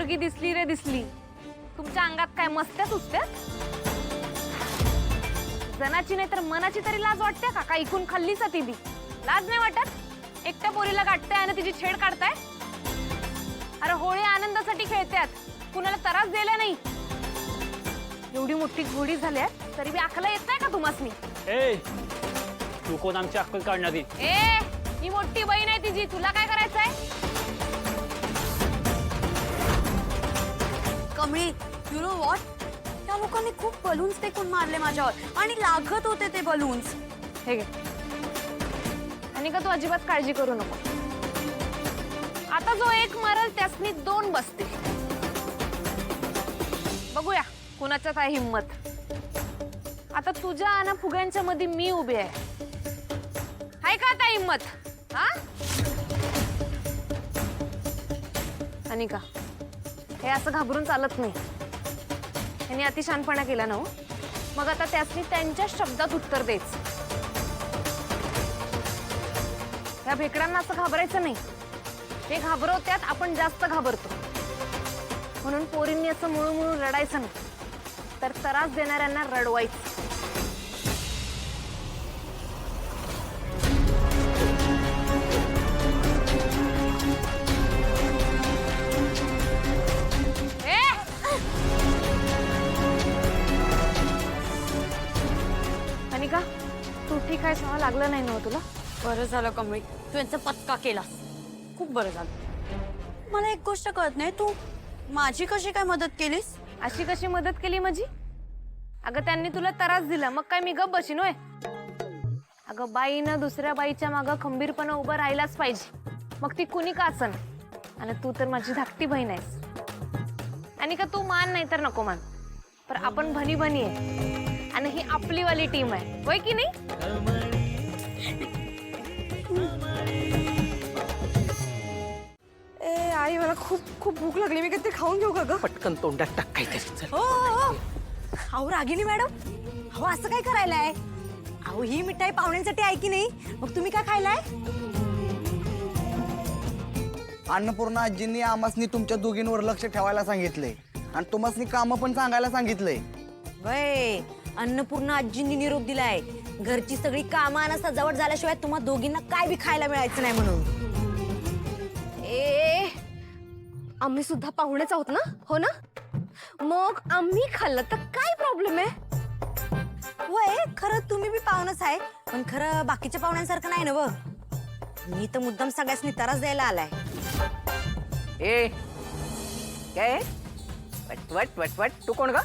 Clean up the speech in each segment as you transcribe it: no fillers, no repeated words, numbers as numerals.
पोरगी दिसली रे दिसली, तुमच्या अंगात काय मस्त्या सुचत्या? जनाची नाही तर मनाची तरी लाज वाटते का? काय इकून खाल्लीच ती बी लाज नाही वाटत? एकट्या पोरीला गाठताय आणि तिची छेड काढताय. अरे होळी आनंदासाठी खेळतात, कुणाला त्रास दिला नाही. एवढी मोठी घोडी झाली तरी बी अकला येत नाही का तुम्हासनी? ए तू कोण आमची अक्कल काढणारी? ए ही मोठी बहीण आहे तिची, तुला काय करायचंय? कमळी, यू नो व्हॉट, त्या लोकांनी खूप बलून्स फेकून मारले माझ्यावर आणि लागत होते ते बलून्स. हे घे. आणि का तू अजिबात काळजी करू नको. आता जो एक मरल त्यासनी दोन बसतील. बघूया कुणाच्यात आहे हिम्मत. आता तुझ्या आणि फुग्यांच्या मध्ये मी उभी आहे. हाय का आता हिम्मत? हा आणि का हे असं घाबरून चालत नाही. यांनी अतिशहाणपणा केला ना हो. मग आता त्यासनी त्यांच्या शब्दात उत्तर द्यायचं. या भेकडांना असं घाबरायचं नाही. हे घाबरवत्यात, आपण जास्त घाबरतो. म्हणून पोरींनी असं मुळू रडायचं नाही, तर त्रास देणाऱ्यांना रडवायचं. अनिका, तू ठीक आहे? सहा लागलं नाही ना तुला? बरं झालं कमळी, तू यांचा पत्का केलास. खूप बरं झालं. मला एक गोष्ट कळत नाही, तू माझी कशी काय मदत केलीस? अशी कशी मदत केली माझी? अगं त्यांनी तुला त्रास दिला, मग काय मी गप बशीन होय? अगं बाईनं दुसऱ्या बाईच्या मागं खंबीरपणे उभं राहायलाच पाहिजे, मग ती कुणी का असन. आणि तू तर माझी धाकटी बहीण आहेस. आणि का तू मान नाही तर नको मान, पण आपण भनी भनी आहे आणि ही आपली वाली टीम आहे, होय की नाही? ए आई, मला खूप खूप भूक लागली. मी ते खाऊन घेऊ का ग? पटकन तोंडात टाक काहीतरी. हो हो. अहो रागिनी मॅडम, अहो असं काय करायलाय? अहो ही मिठाई पाहुण्यांसाठी आहे की नाही? मग तुम्ही काय खायलाय? अन्नपूर्णा आजींनी आमासनी तुमच्या दोघींवर लक्ष ठेवायला सांगितलंय आणि तुम्हासनी कामं पण सांगायला सांगितलंय. वय, अन्नपूर्णा आजींनी निरोप दिलाय, घरची सगळी कामं आणि सजावट झाल्याशिवाय तुम्हा दोघींना काय बी खायला मिळायचं नाही म्हणून. ए आम्ही सुद्धा पाहुणेच आहोत ना, हो ना? मग आम्ही खाल्लं तर काय प्रॉब्लेम आहे? वय, खरं तुम्ही बी पाहुणच आहे, पण खरं बाकीच्या पाहुण्यांसारखं नाही ना व. मी तर मुद्दाम सगळ्यांनी त्रास द्यायला आलाय. ए काय वट वट वट वट, तू कोण ग?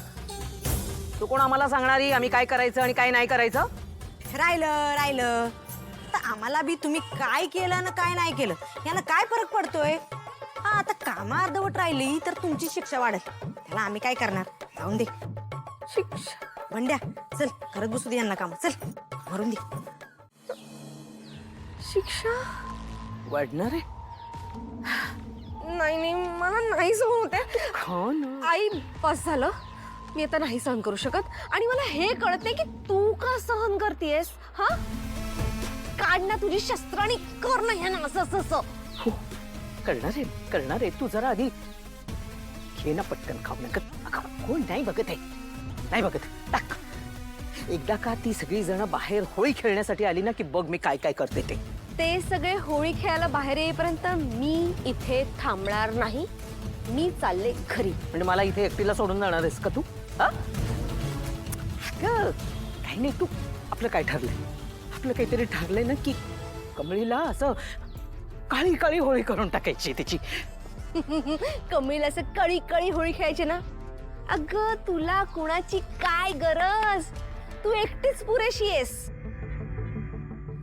तू कोण आम्हाला सांगणारी आम्ही काय करायचं आणि काय नाही करायचं? राहिलं तर आम्हाला बी तुम्ही काय केलं ना काय नाही केलं यानं काय फरक पडतोय? हा, आता कामं अर्धवट राहिली तर तुमची शिक्षा वाढेल, त्याला आम्ही काय करणार? जाऊन दे. शिक्षा भंड्या, चल करत बसू दे यांना काम. चल मारून दे. शिक्षा वाढणार आहे? नाही मला नाही सहन होते. हो ना. आई बस झालं, मी आता नाही सहन करू शकत. आणि मला हे कळते की तू का सहन करतेस. हा, काढ ना तुझी शस्त्र आणि कर ना ह्या ना असं असं. हो, करणार आहे. तू जरा आधी घे ना पटकन खाऊ नका. कोण नाही बघत आहे, नाही बघत. टाक. एकदा का ती सगळी जण बाहेर होळी खेळण्यासाठी आली ना की बघ मी काय काय करते ते. ते सगळे होळी खेळायला बाहेर येईपर्यंत मी इथे थांबणार नाही. मी चालले घरी. म्हणजे मला इथे एकटीला सोडून जाणार आहेस का तू? काही नाही. तू आपलं काय ठरलंय? आपलं काहीतरी ठरलंय ना की कमळीला असं काळी काळी होळी करून टाकायची तिची. कमळीला असं कळी कळी होळी खेळायची ना. अगं तुला कुणाची काय गरज? तू एकटीच पुरेशी आहेस.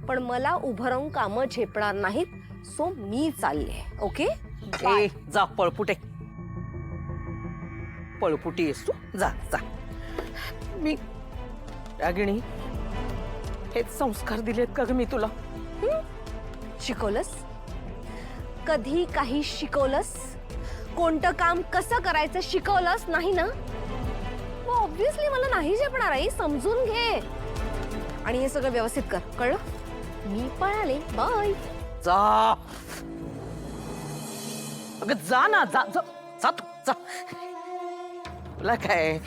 पण मला उभं राहून कामं झेपणार नाहीत, सो मी चालले. ओके, ए जा पळपुटे. पळपुटी आहेस तू. जा जा. मी रागिणी हेच संस्कार दिलेत का ग मी तुला? शिकवलंस? कधी काही शिकवलंस? कोणतं काम कसं करायचं शिकवलंस नाही ना? ऑब्विसली मला नाही झेपणार आहे, समजून घे. आणि हे सगळं व्यवस्थित कर, कळलं? मी पळाले. बाय. जा. अगं जा ना, जा जा. जा तू जा. तुला काय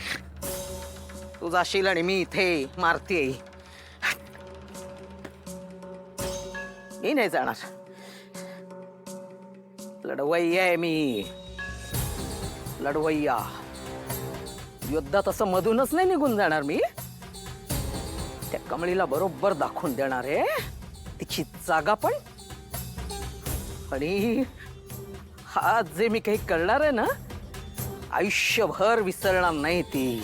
तू जाशील आणि मी इथे मारतीये. मी नाही जाणार. लढवय्या आहे मी, लढवय्या. युद्धात असं मधूनच नाही निघून जाणार मी. त्या कमळीला बरोबर दाखवून देणार आहे तिची जागा पण. आणि हा जे मी काही करणार आहे ना, आयुष्यभर विसरणार नाही ती.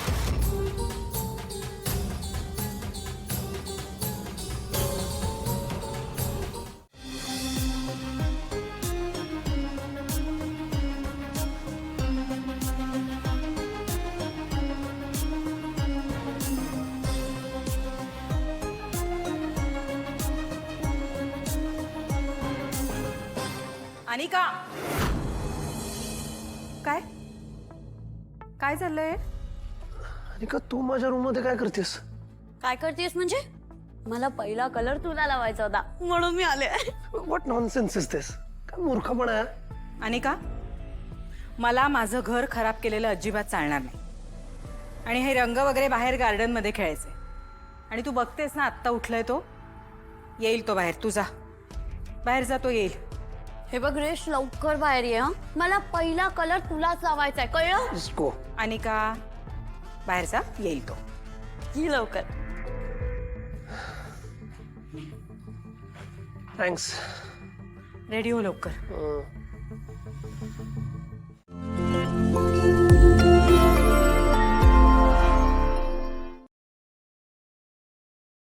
अनिका, काय काय झालंय? अनिका तू माझ्या रूम मध्ये काय करतेस? काय करतेस म्हणजे? मला पहिला कलर तुला लावायचा होता म्हणून मी आले. व्हॉट नॉनसेन्स इज दिस? काय मूर्खपणा आहे? अनिका, मला माझं घर खराब केलेलं अजिबात चालणार नाही. आणि हे रंग वगैरे बाहेर गार्डन मध्ये खेळायचे. आणि तू बघतेस ना, आत्ता उठलाय तो. येईल तो बाहेर. तू जा बाहेर, जा, तो येईल. हे बघ रेश, लवकर बाहेर ये हं. मला पहिला कलर तुलाच लावायचा आहे, कळलं? Just go. अनिका, बाहेर जा, येईल तो. ये लवकर. Thanks. रेडी हो लवकर.